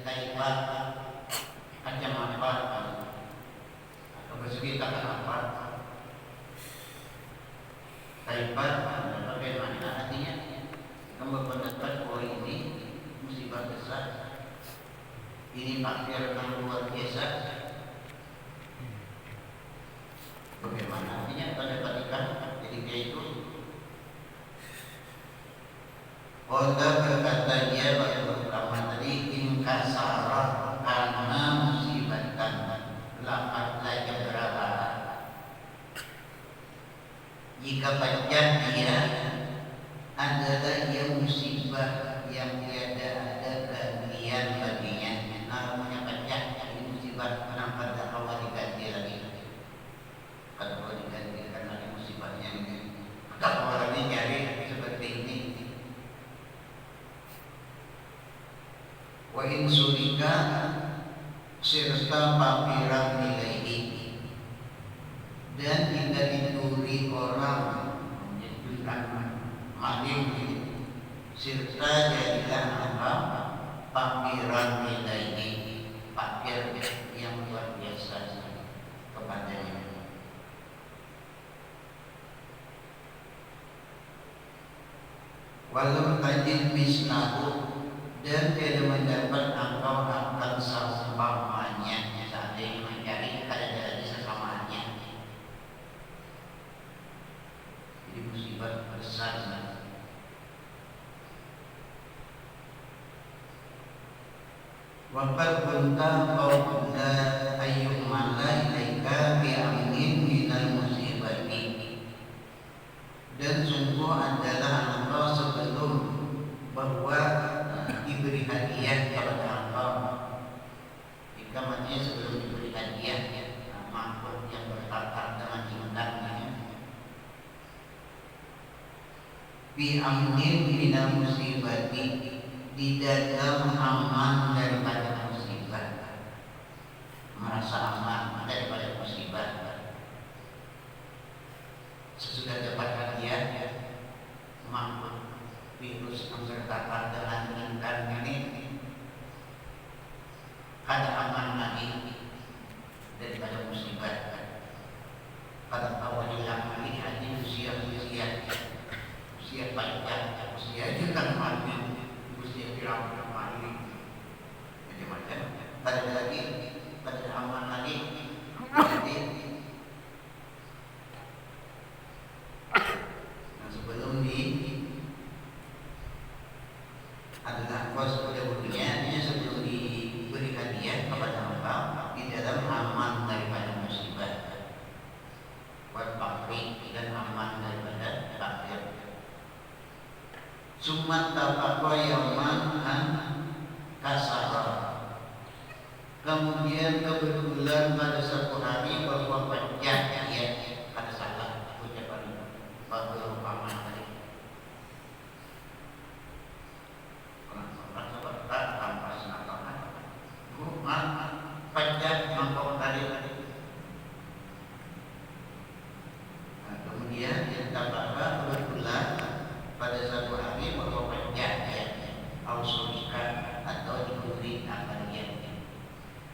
Taibat macam apa atau bersegi takkan apa Taibat bagaimana artinya kamu berpendapat bahwa ini musibah besar, ini takdir yang luar biasa. Bagaimana artinya pendapat ketika itu? Qala berkata dia pertama tadi inkasara karena musibatan laqad la jabraba. Jika pajak dia adalah yang musibah yang tiada ada gantian baginya. Namanya pajak ini musibah kenapa tak awal diganti lagi? Kalau diganti karena musibahnya ini. Tak awal lagi cari seperti ini. Wa in sulika serta pameran nilai ini dan tidak dituri orang menjadikan maling serta jadilah apa pameran nilai ini pakir yang luar biasa kepadanya. Walau tajid mislahu dan tidak mendapat engkau akan seumpamanya saat ini mencari ada dari sesamaannya. Jadi musibah besar. Waqad kunta qawla ayyumala ilaika bi'amnin minal musibati. Dan sungguh adalah engkau sebelum bahwa diberi hadiah kepada engkau. Jika maksudnya sebelum diberi hadiah mahfud yang bertatar dengan indahnya. Bi'amnin minal musibati, di dalam aman daripada musibah, merasa aman daripada musibah. Sesudah dapat hadiah mahfud virus yang bertatar dengan intan ini ada aman lagi daripada musibah. Pada awal hilang lagi hati usia panjang, usia juga mati, usia viral mati, macam-macam. Pada aman lagi, nah sebelum adalah kos pada buktinya sebelum diberi hadiah kepada engkau di dalam aman daripada musibah, buat fakri dan aman daripada takdir. Sumat tapaqa yauman an kasara. Kemudian kebetulan pada satu hari bahwa pajak ya ada salah ucapan bahwa paman tadi. Pajak mangkok tadi. Nah, kemudian yang tapaqa kebetulan pada satu hari bahwa pajak ya ausulika atau diberi akan dia.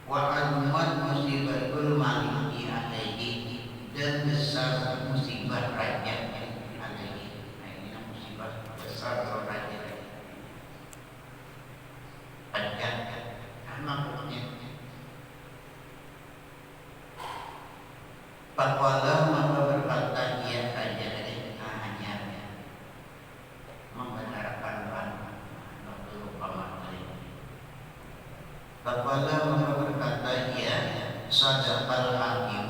Wa anumat musibatul maliki alaihi, dan besar musibah raja alaihi. Nah ini musibah besar raja. Pajak makhluknya. Faqala maka berkata ia saja dari hanya membenarkan waktu pamatri. Faqala maka berkata ia sadaqal hakim,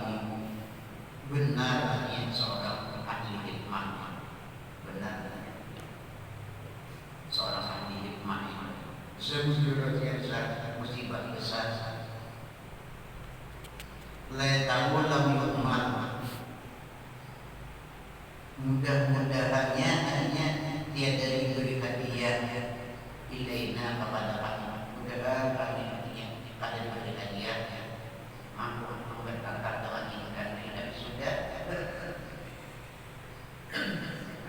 benar ia seorang ahli hikmah, benar seorang ahli hikmah. Semusibah musibah besar. La ta'ulam yu'man, mudah-mudahannya hanya tiada diberi hadiah ilaina kepada kami. Mudah-mudahan kami pada diberi hadiah mampu memberkata dengan ingat dan sudah.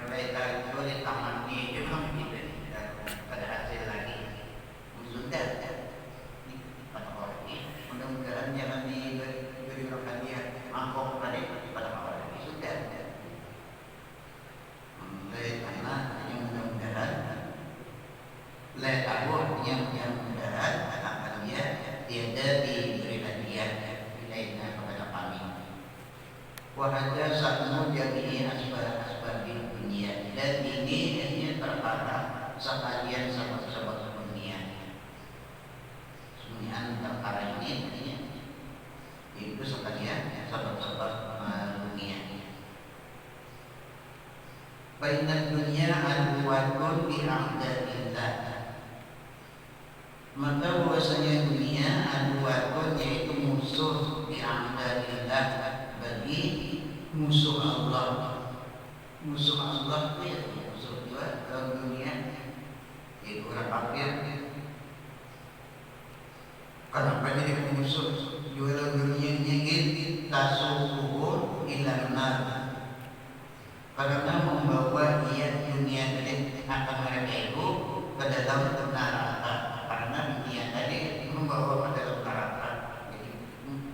Mereka itu di taman di juga kita pada hasil lagi sudah wahada satu jami'i asbab dunia, dan ini perkara sekalian sebab-sebab dunia. Semuanya perkara ini itu sekalian sebab-sebab dunia. Bainat dunia aduwatun bi'amdadillah, maka bahwasanya dunia aduwatun yaitu musuh bi'amdadillah, bagi musuh Allah. Musuh Allah itu ya musuh juga dalam dunia, yaitu orang kafir. Kenapa jadi musuh juga dalam dunia ini? Tasukuhur ilanar, karena membawa dia dunia tadi akan mereka itu ke dalam neraka, karena dunia tadi membawa ke dalam neraka. Jadi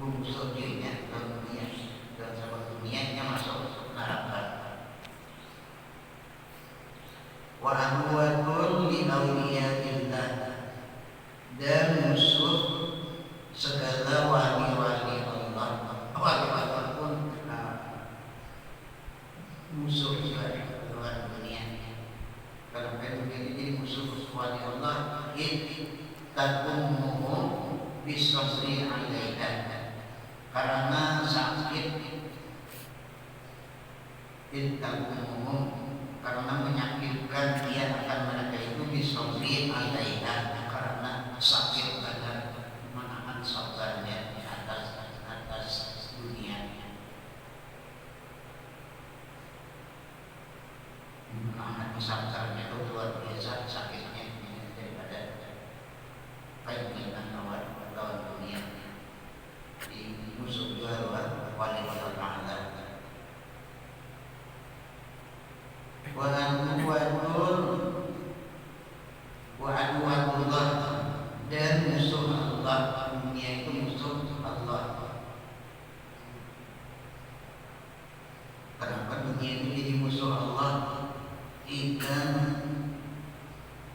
musuh dirinya dalam dunia, dalam sebab dunianya masuk neraka. Wa aduwatun li awliyatillah, dan musuh segala wali-wali Allah. Wali-wali pun musuh juga dalam dunia. Kalau dunia ini jadi musuh wali Allah, takumuhum bisabri alaiha, karena sakit takumuhum, karena menyakitkan dia akan mereka itu bisabri alaiha, karena sakit badan menahan sabarnya di atas dunia. Menahan sabarnya itu luar biasa sakitnya daripada keinginan lawan dunia. Di musuh juga wali Allah Ta'ala. Wa aduwatullah, dan musuh Allah. Dunia itu musuh Allah. Kenapa dunia itu jadi musuh Allah?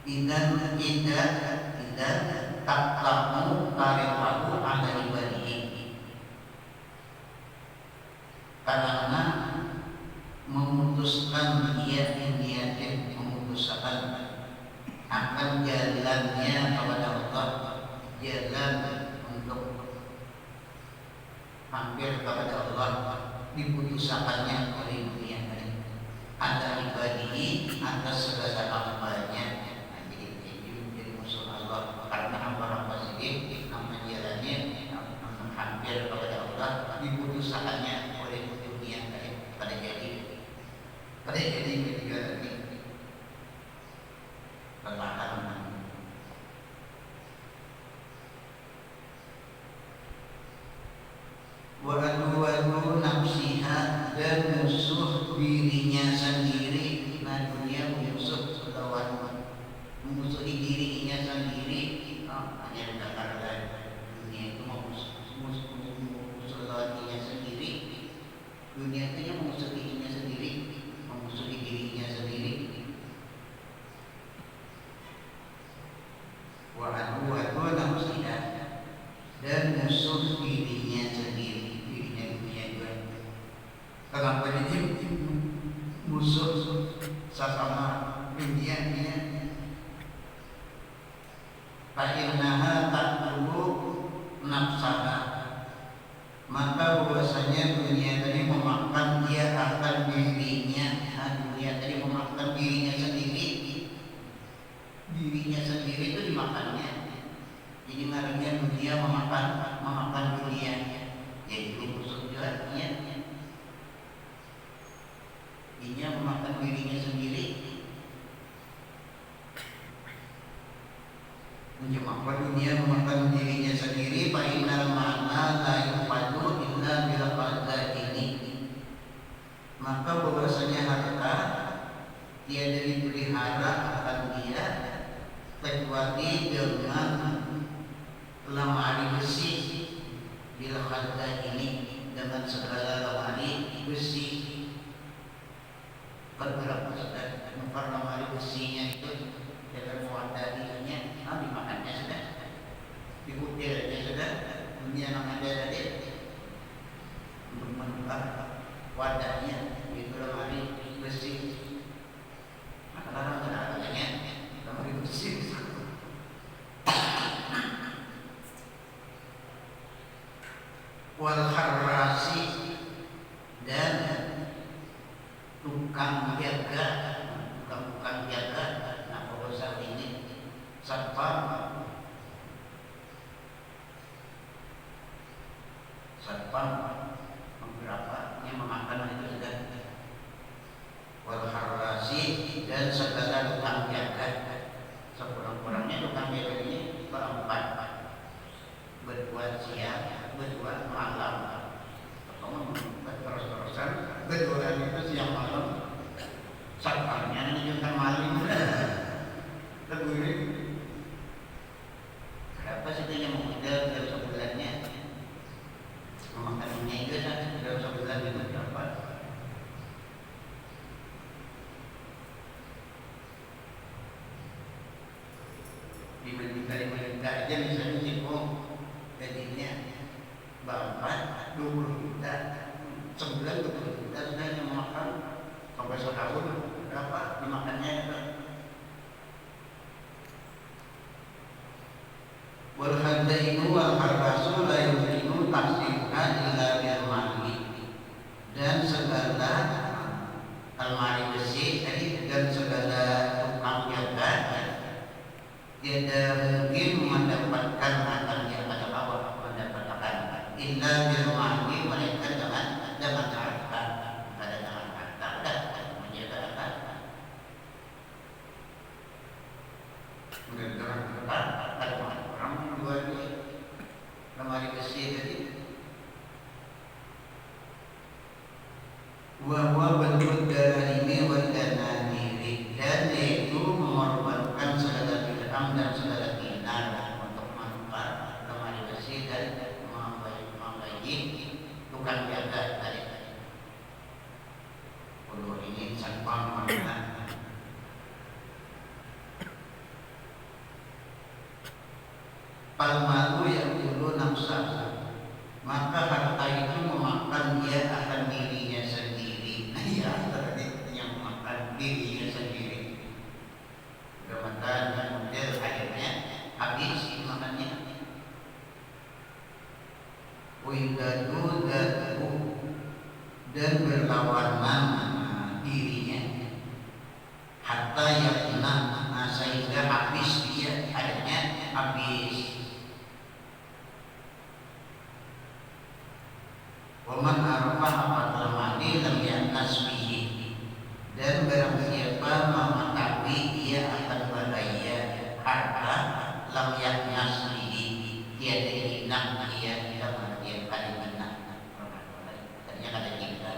Idan taklamu tarifahu ala ibadihi, karena memutuskan dia memutuskan akan jalannya kepada Allah, jalan untuk hampir kepada Allah diputuskannya oleh dunia ini. Ada ibadihi, atas segala hambanya. Jadi musuh Allah, karena hamba-hamba sendiri nama jalannya hampir kepada Allah diputuskannya oleh dunia ini. Pada jadi ketiga ini perlahan. Wa aduwatu nafsiha, dan musuh dirinya sendiri. Nah, dunia musuh lawan, memusuhi dirinya sendiri. Hanya karena dunia itu musuh lawan dirinya sendiri. Dunia itu yang memusuhi dirinya sendiri, memusuhi dirinya sendiri. Wa aduwatu nafsiha, dan musuh dirinya sendiri. Kenapa jadi musuh sesama dunia ini? Fa'innaha ta'kulu nafsaha, maka bahwasanya dunia tadi memakan dia akan dirinya. Dunia tadi memakan dirinya sendiri. Dirinya sendiri itu dimakannya. Jadi marinya dunia memakan dunia. Jadi musuh juga dia memakan dirinya sendiri. Maka dunia memakan dirinya sendiri. Fa'inal ma'na la yufadu illa bil qadha ini, wal harrasi dan tukang jaga, tukang jaga. Nah, kalau saat ini satpam beberapa yang memakan itu sudah. Wal harrasi dan segala tukang jaga, sekurang-kurangnya tukang jaga ini berempat, berdua siang, berdua malam. Kamu terus-terusan berdua itu siang malam, satpamnya menunjukkan maling. Tegurin berapa sih yang modal dalam sebulannya? Memakannya itu dalam sebulan itu berapa? 5 juta aja misalnya sih, gajinya Bapak 20 juta, sebulan 20 juta sudah yang makan sampai setahun berapa dimakannya itu. Wal hadainu wal harbasu la yumkinu tafsirha illa bil mali, dan segala almari besi tadi dan segala tukang jaga tidak mungkin mendapatkan akan yang pada bawah mendapatkan illa bil mali, mereka dengan harta, pada dengan harta dan menjaga harta. Dengan harta ada orang jual lemari besi tadi. Wa bentuk darahimi wa dananiri, dan yaitu mengorbankan segala dirham dan segala dinar untuk menukar lemari besi dan membayi tukang jaga tadi. Kalau ini satpam mana? Palmalu yang dulu nafsahu, maka harta itu memakan dia akan dirinya sendiri. Nah, ya, tadi yang memakan dirinya sendiri. Kemudian akhirnya habis makannya. Widadu dadu, dan berlawanan dirinya. Hatta yakna, sehingga habis dia, akhirnya habis. Waman arafah apatal mali lam yaknas bihi, dan barang siapa mengetahui dia akan bahaya harta, lam yaknas bihi, dia tidak dia sama dia kalimat. Tadinya kata cinta,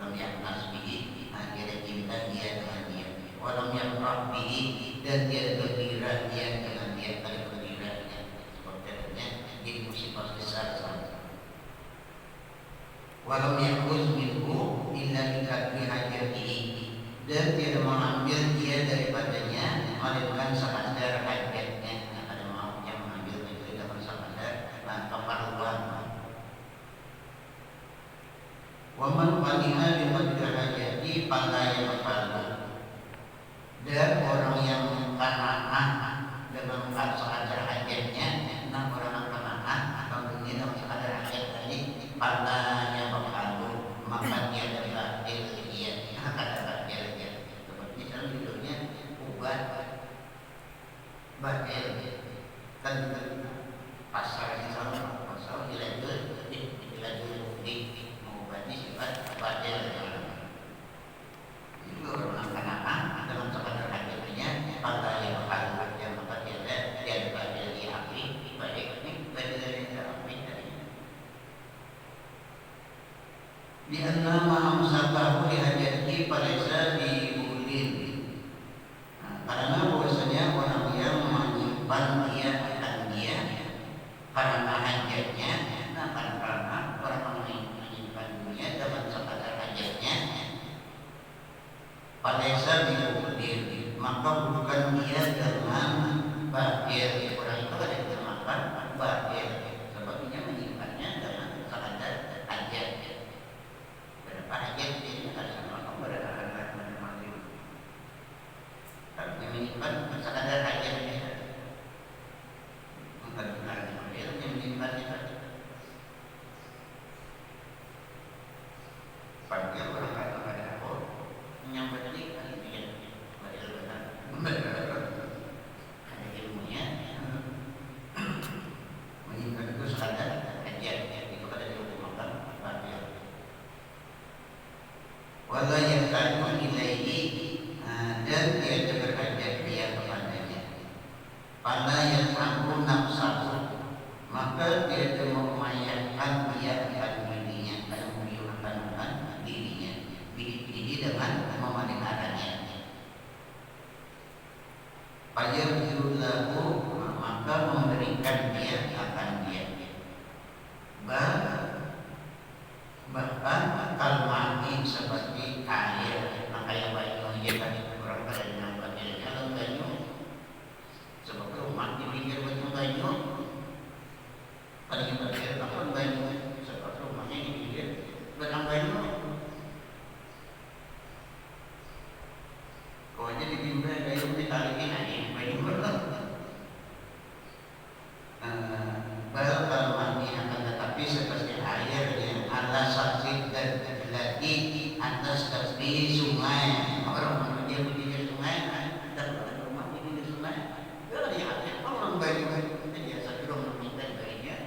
lam yaknas bihi, dia cinta dia dengan dia. Walam yafrah bihi, dan dia gembira dia dengan dia kali gembiranya. Sepertinya jadi musibah besar saja. Walau yakuz minhu illa likadri hajatihi, dan tidak mengambil dia daripadanya melainkan sekadar hajatnya. Ada maunya mengambil itu dengan sekadar keperluan. Waman qani'a biqadri hajati fala yaqbalu, dan orang yang qanaah dengan sekadar hajatnya, nah orang yang qanaah atau dunia dengan sekadar hajat tadi fala maka dia adalah dia kata dia seperti misalnya judulnya obat batil kan pasar sama pasal ilegal di mengobati sifat batil. Itu orang kanak dalam sekadar hajatnya pada yang bakal yang maka dia ada batil di api baik ini batil dari api tadi. Di anna ma'amsakahu lihajati palesa diulin. Karena bahwasanya orang yang menyimpan dia akan dia karena hajatnya, karena orang menyimpan dunia dalam sekadar hajatnya, palesa diulin, maka bukan dia dengan batil. Orang itu ada yang makan batil, sebabnya menyimpannya dalam sekadar hajat. Hajat ini harus melakukan berdasarkan masing-masing. Tapi menyimpan sekadar hajatnya, bukan yang menyimpan itu. atas tepi sungai. Orang dia pinggir sungai, dan rumah di pinggir sungai. Dia lihat orang baik-baik dia satu orang minta baiknya.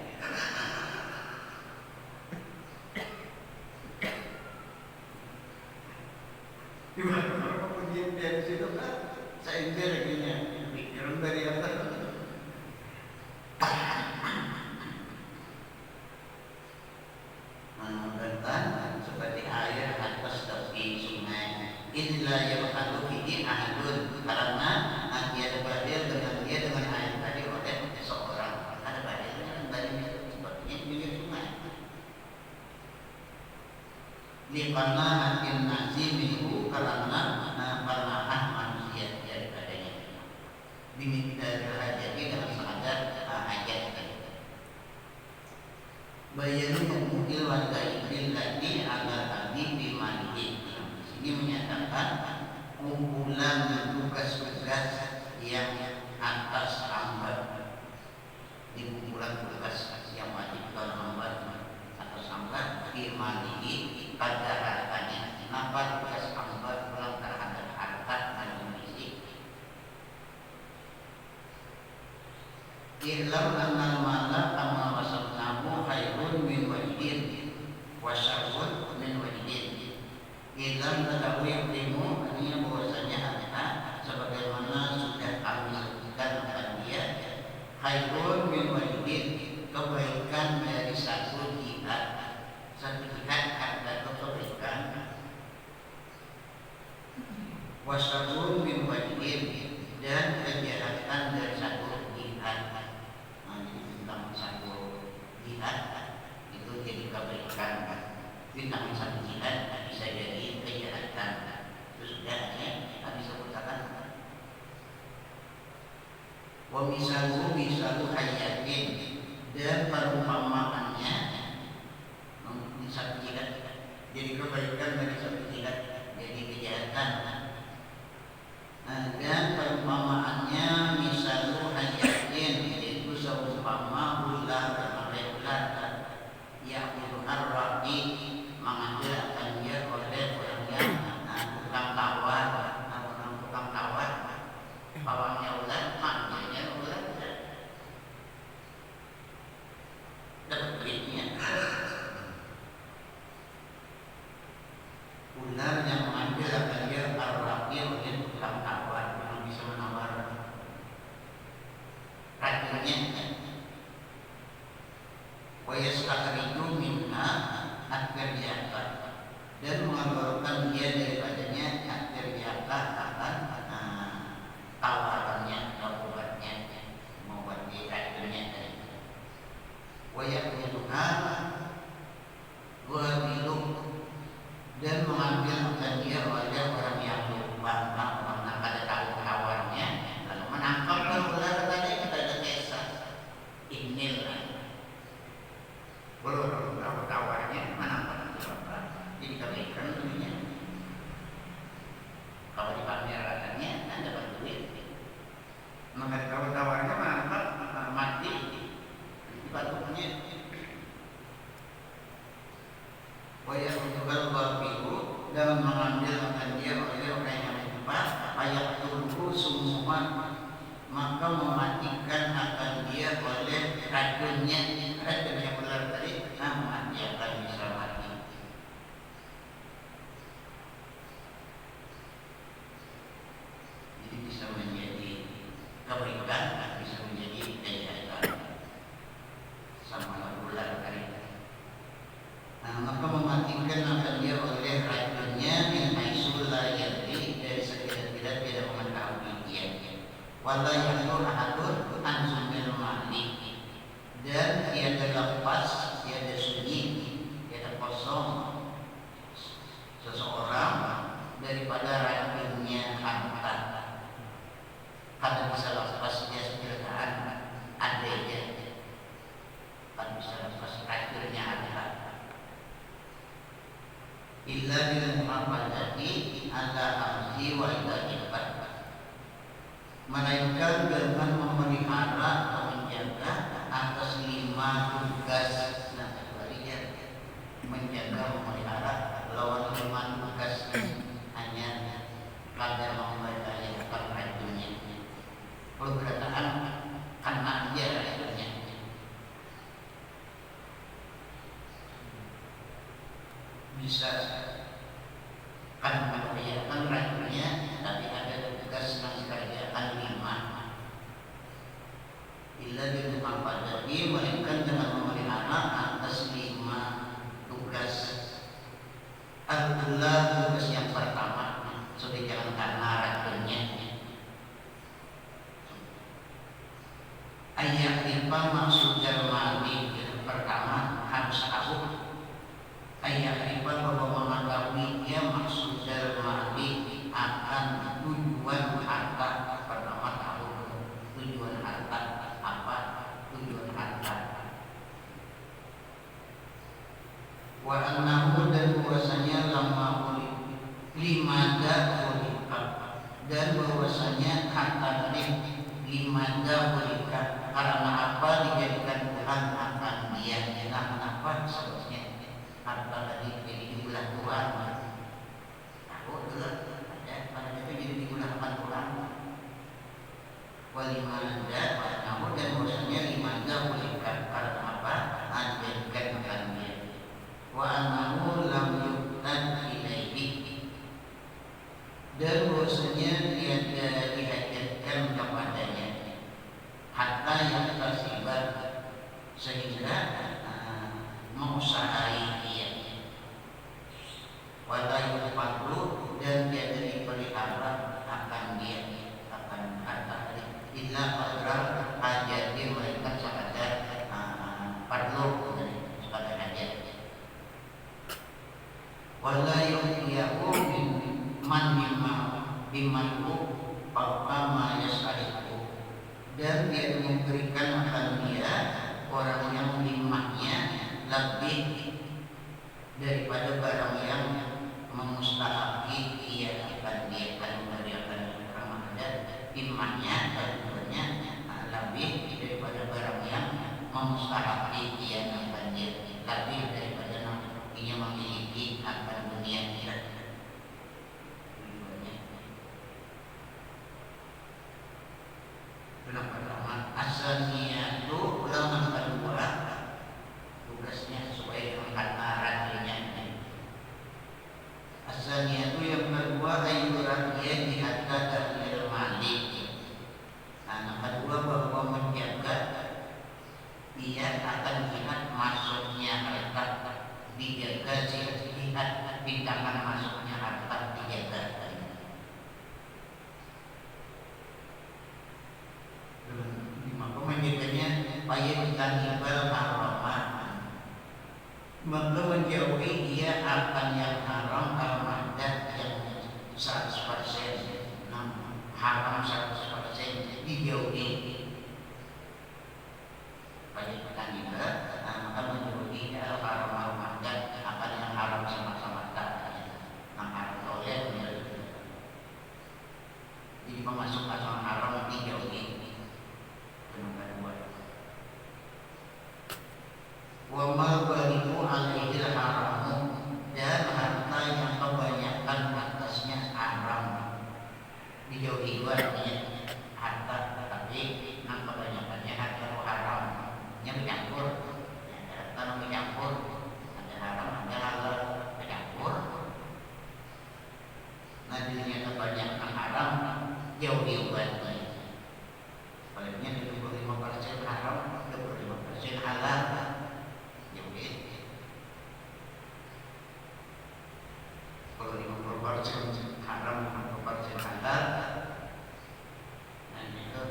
Di mana orang pergi di situ kan? Saya ingat gini, pikiran dari atas. Menurutkan seperti air atas tepi sungai. Inilah yang perlu ini ahadun karena dia badil dengan air tadi oleh seorang. Ada badil dengan badil sepertinya di pinggir sungai. Karena hakim nasi minggu karena perlahan manusia daripadanya diminta hajat dengan sengaja hajat. Bayanu mungkin warga ibil lagi agar tadi dimandi. Di sini menyatakan kumpulan tugas-tugas yang atas hamba, di kumpulan tugas yang wajib dalam hamba atas hamba dimandi pada hartanya. Kenapa tugas hamba pulang terhadap harta dan kondisi? Ilam annal mala kama wasabnahu khairun min wajhin wa syarrun min wajhin. Ilam ketahui ilmu artinya bahwasanya harta sebagaimana sudah kami sebutkan kepada dia, khairun min wajhin, kebaikan dari satu jihad harta itu kebaikan, wa syarrun min wajhin, dan kejahatan dari satu jihad. Bintang satu jihad itu jadi kebaikan, bintang satu jihad bisa jadi kejahatan. Itu sudah bisa katakan. Wa misalu hayatin, dan perumpamaannya satu jihad jadi kebaikan dari satu jihad jadi kejahatan. Dan perumpamaannya misalu hayatin, seumpama ular yang berarti mengambil akan dia oleh orang yang tukang tawar, bawahnya ular, manggilnya ular, dapat duitnya. Ular yang mengambil akan dia arwahnya oleh tukang tawar yang bisa menawar racunnya. Wayastakridu minha at-tiryaqah, dan mengeluarkan dia daripadanya at-tiryaqah akan tawarannya atau obatnya, membuat dia racunnya tadi. Wayakuduha wabiluk, dan mengambil dia oleh orang yang lupa karena pada tawarnya, lalu menangkap ular tadi kita ada desa inil. Belum tawarnya mana jadi kebaikan dunia. Kalau di pamerannya kan dapat duit. Maka kalau tawarnya mana mati di batuknya. Waya untuk babiru, dan mengambil akan dia oleh orang yang lupa, ayat tunggu semua, maka mematikan akan dia oleh racunnya ular tadi, dia akan bisa mati. Jadi bisa menjadi kebaikan, bisa menjadi kejahatan sama ular tadi. Maka mematikan akan dia oleh racunnya min haitsu la yadri, dari sekira-kira tidak mengetahui dia. Wala yaqul ahadun an sumil mali, dan tiada lepas, tiada sunyi, tiada kosong seseorang daripada racunnya harta. Kalau bisa lepas dia sekiraan adanya, kalau bisa lepas racunnya harta. Illa bil muhafazati ala amsi wa idaibat, melainkan dengan memelihara atau menjaga atas 5 tugas. Nah, kembalinya menjaga, memelihara lawan 5 tugas bisa kan mengerjakan rajinnya, tapi ada tugas yang dikerjakan 5. Bila di rumah padani melainkan dengan memelihara atas 5 tugas. Al-ula, tugas yang pertama, sudah jangan karena rajinnya. Ayat 5 maksud Jermani pertama harus tahu. Ayat 5 bahwa mengetahui dia maksud Jermani akan tujuan harta. Pertama tahu tujuan harta apa, tujuan harta. Wa annahu, dan bahwasanya lama limada ulika, dan bahwasanya harta ini limada ulika, karena apa dijadikan Tuhan akan dia. Nah, kenapa sebabnya harta tadi jadi diulah Tuhan? Tahu dulu ada pada itu jadi diulah Tuhan. Walimada, namun dan bahwasanya limada ulika, karena apa dijadikan akan dia. Wa annahu lam yuqad ilaihi, dan bahwasanya tiada dihajatkan kepadanya hatta yang tersibat, sehingga mengusahai dia. Wala yufadlu, dan tiada dipelihara akan dia, akan harta illa qadra hajati, mereka sekadar perlu sekadar hajat. Wala yuhiyahu man bimanhu faqama yas'alihu, dan dia memberikan akan dia orang yang limahnya lebih daripada barang yang memustahaki ia akan dia, akan memberikan orang ada limahnya dan sebenarnya lebih daripada barang yang memustahaki ia akan dia, lebih daripada ia memiliki akan dunia dia. Yang pertama, asalnya itu ulama kedua, tugasnya supaya karena rajinnya. Asalnya itu yang kedua, ayuran dia dihatta dari malik. Nah, yang kedua bahwa menjaga dia akan lihat masuknya harta, dijaga lihat pindahan masuknya harta, dijaga. Menjaganya supaya ditanibal haramah, maka menjauhi dia akan yang haram, al-mahdat yang 100%, haram 100% dijauhi. Supaya ditanibal, maka menjauhi al-haram al-mahdat akan yang haram sama-sama tak, haram oleh jadi pemasukan yang haram dijauhi. Wa ma balimu alaihi haramu, dan harta yang kebanyakan atasnya haram dijauhi. Dua artinya harta tapi yang kebanyakannya harta haram, yang bercampur, harta yang bercampur, ada haram ada halal bercampur. Nah, dirinya kebanyakan haram jauhi buatnya. Paling 25% haram, 25% halal. Kalau 50% haram, 50% halal, dan itu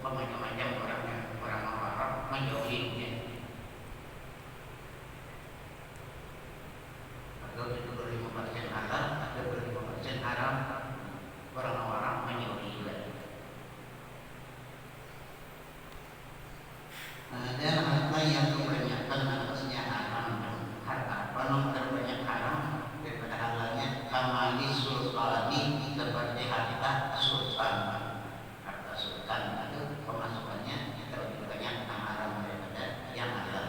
macam-macam orang Arab menjauhinya. Kalau 25% halal, 25% haram, orang menjauhi juga. Dan harta yang kebanyakan atasnya haram, harta apa terbanyak haram daripada halalnya, kamali sultani, seperti harta sultan. Harta sultan itu pemasukannya terlebih banyak yang haram daripada yang halal.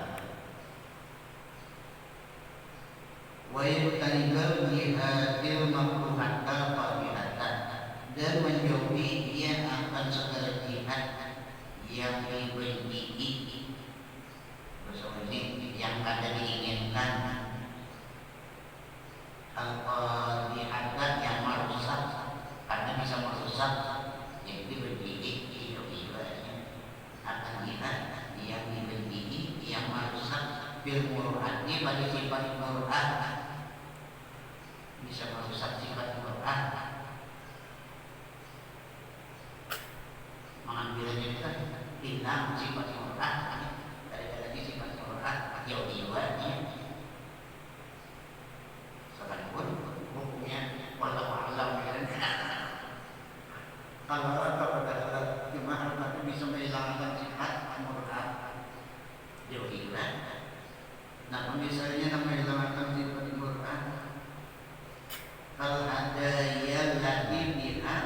Wa yutanibal bihadil makruhata fadihata, dan menjauhi dia akan segala jihad yang dibenci, yang ada diinginkan. bil mur'ati pada sifat mur'ah, bisa merusak sifat mur'ah. Mengambilnya itu kan hilang sifat mur'ah, ada lagi sifat mur'ah jauh jiwanya. Sekalipun hukumnya walau alam kan. Kalau pada gimana tapi bisa menghilangkan sifat mur'ah jauh jiwa. Nah, misalnya menghilangkan sifat mur'ah, kalau ada yang lagi biha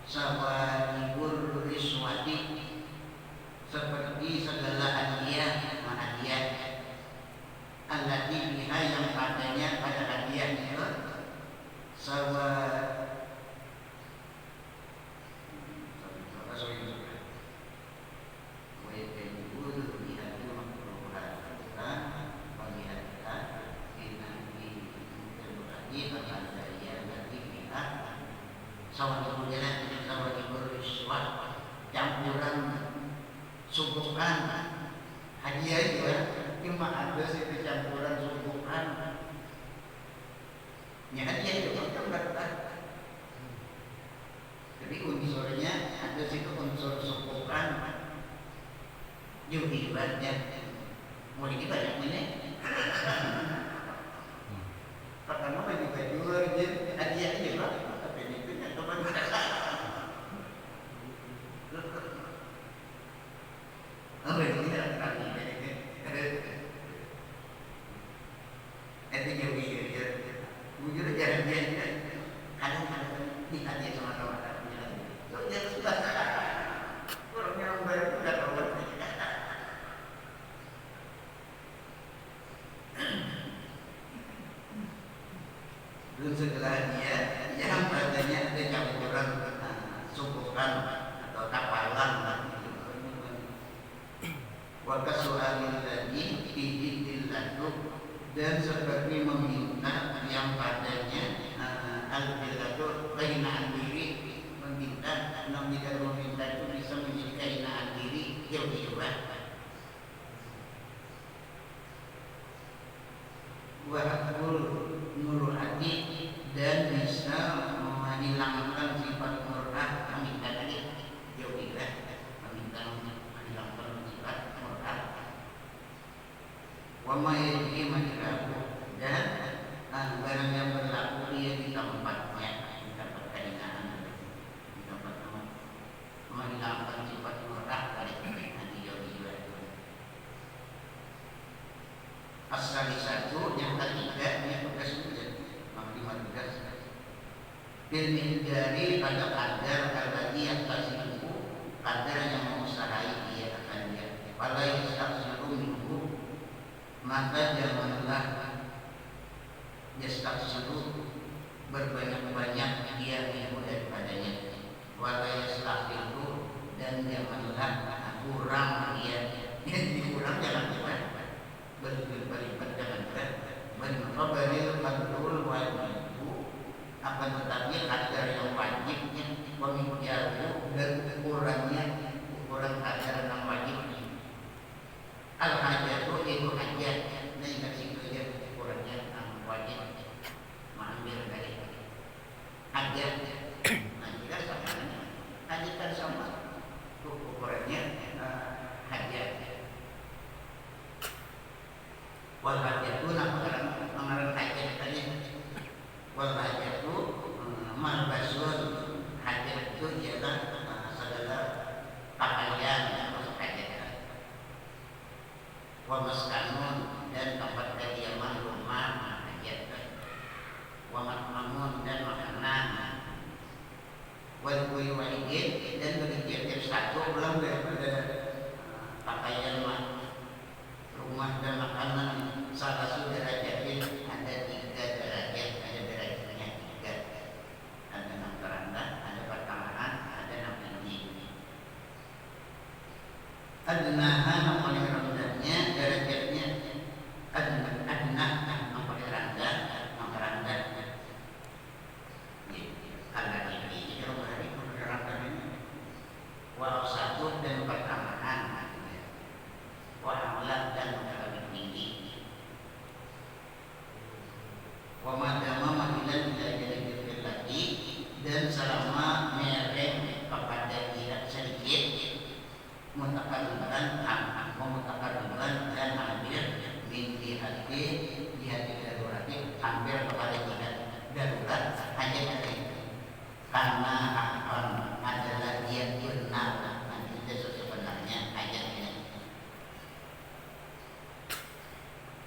sawahibur riswati, seperti segala hadiah allati biha yang padanya pada hadiah itu campuran subuhan hadiah itu ya, cuma ada sih campuran subuhan ya hadiah itu kan berkat. Jadi unsurnya ada situ unsur subuhan juhibannya mau banyak ini pertama bagi baju hadiah aja lah, tapi itu kan teman apa yang kita lakukan ini? Itu jauh ya. Bujur jangan dia kadang-kadang dihati sama kawan. Lo jangan suka. Orangnya orang baru sudah kawan. Belum segala dia yang padanya ada campuran subuhan atau kapalan. Waka soalin tadi bidillatu, dan seperti meminta yang padanya al-billatu kehinaan diri, meminta itu bisa menjadi kehinaan diri jauh-jauh. Wahakul mur'ati, dan bisa menghilangkan sifat mur'ah, meminta tadi jauh-jauh, meminta menghilangkan sifat wa ma yajri majrahu, dan barang yang berlaku dia di tempatnya, di tempat kehinaan, di tempat menghilangkan sifat murah dari nanti jauh-jauh. As-salisatu, yang ketiga, ini tugas maksimal tugas bil dari pada kadar lagi yang tasibu, kadar yang mengusahakan dia akan dia walai yastaksiru minhu, maka janganlah yastaksiru berbanyak-banyak dia minhu daripadanya, walai yastaksiru, dan janganlah kurang dia, yang dikurang jangan kurang, berlipat jangan kurang. Bermabaril madul wajib, akan tetapi kadar yang wajibnya pemikiran dan kurangnya kurang kadar yang wajib. Al-hajatu itu hajat, ini kasih kerja kurangnya yang wajib mengambil dari hajat. Nah kita sama hajat kan sama ukurannya hajat. Wal hajatu mengarang hajat tadi. Wal hajatu malbasun, hajat itu ialah segala pakaian masuk hajat. Wa maskanun, dan tempat kediaman rumah hajat. Wa matmamun, dan makanan. Wal kulli wahidin, dan bagi tiap-tiap satu belum daripada pakaian rumah dan makanan salah sudarajatin, ada 3 derajat, ada derajatnya 3, ada 6 terendah, ada pertengahan, ada 6 tinggi. Adnaha paling rendahnya derajatnya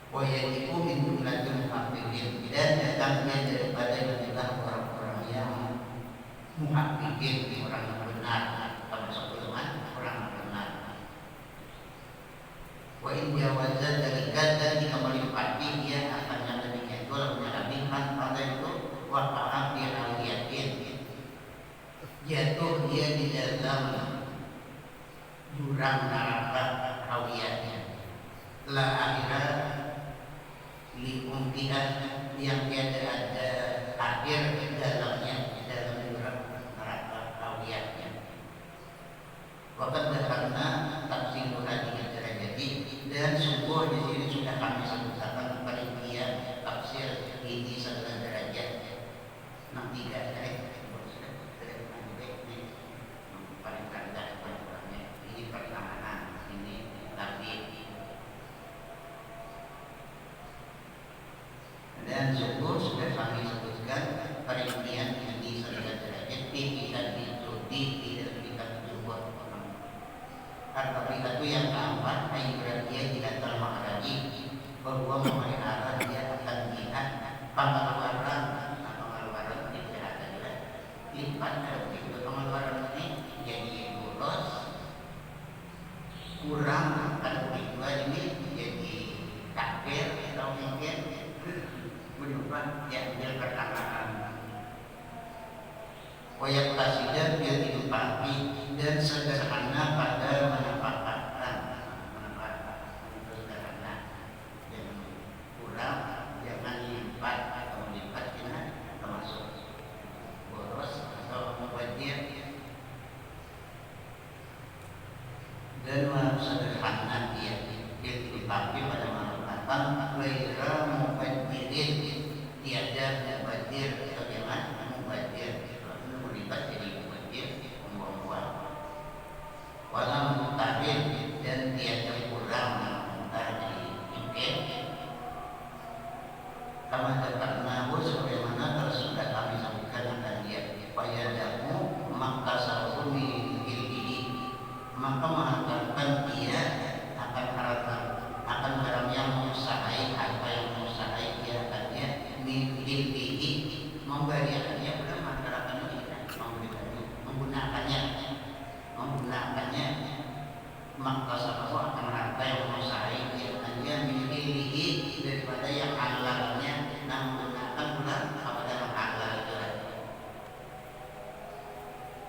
Wajibu min jumlatil muhaqqiqin, dan datangnya daripada jumlah orang-orang yang muhaqqiqin, orang yang benar, termasuk golongan orang yang benar. Wa in jawaza dalika, dan jika melipati dia akan yang demikian itu lebihkan pada itu waqa'a fi aliyatin, jatuh dia di dalam jurang neraka rawiyatnya, la akhirah liumkian yang tiada ada akhir di dalamnya, di dalam jurang neraka rawiyatnya. Waqad karena tafsir hadis derajati, dan sungguh di sini sudah kami sebutkan perincian tafsir ini segala derajat. Nang tiga paling rendah ukurannya, ini pertengahan, ini tapi. Dan sungguh sudah kami sebutkan perincian ini segala derajat di kitab di kitab berbuat orang. Karena kita itu yang keempat, ayat dia tidak termaknai bahwa memelihara dia akan melihat pengeluaran tidak ada lipat dari itu. Pengeluaran ini jadi boros, kurang, kalau kedua ini jadi kafir atau mungkin berubah yang dia perkataan. Wayak kasidah dia ditempati dan sederhana pada menempatkan itu sederhana, yang kurang jangan lipat atau melipat kita termasuk boros atau mubazir, dan sederhana dia ditempati pada menempatkan ghaira mubadzirin, tiada mubazir atau jangan mubazir, melibat jadi mubazir, membuang-buang. Walam mutarin, dan tiada kurang dari mungkin. Kama karena sebagaimana telah sudah kami sampaikan akan dia, fayadamu maka saruni ilmihi, maka mengharapkan dia akan haram yang mengusahakan apa yang mengusahakan dia akan dia min ilmihi, memberikannya pada masyarakat ini, menggunakannya maka sahabat akan harta yang mengusahakan dia akan dia min ilmihi, daripada yang halalnya, namun menggunakan pula kepada yang halal itu lagi,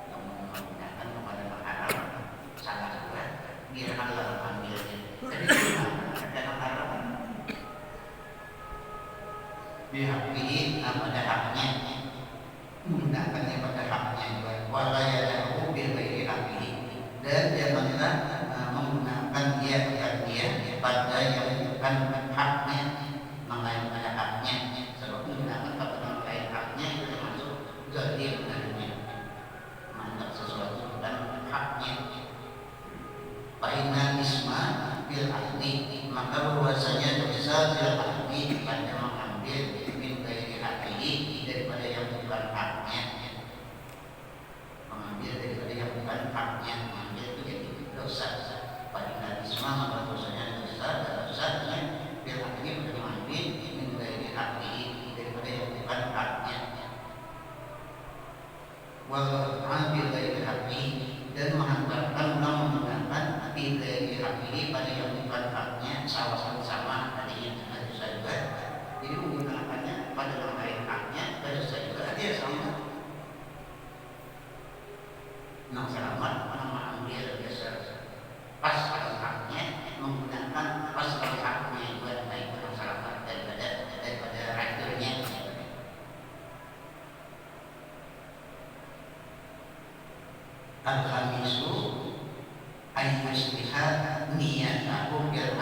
yang menggunakan kepada yang halal salah juga, biar halal ambilnya. Jadi ada yang halal bihaqi pada haknya, menggunakannya pada haknya, walayadahu bil ghairi haqihi, dan janganlah menggunakan dia pada yang bukan haknya, menggunakan pada haknya, sebab menggunakan pada yang haknya itu termasuk zalim namanya, menganggap sesuatu bukan haknya. Fa'inna isma bil ahdi, maka bahwasanya dosa bil ahdi pada mengambil min ghairi haqihi, daripada yang bukan haknya, mengambil daripada yang bukan haknya, mengambil itu jadi dosa. Fa'inna isma, maka dosanya dosanya bil ahdi pada mengambil min ghairi haqihi, daripada yang bukan haknya. Wal ambil ghairi haqihi, dan menghantarkan menggunakan bil ghairi haqihi pada yang bukan haknya, sama tadinya ada saja. Jadi menggunakannya pada yang lain haknya, ada saja dia sama. Nah selamat mengambil dasar pas pada haknya, menggunakan pas pada haknya buat baik yang selamat daripada racunnya. Al-khamisu ayyusliha niyatahu bil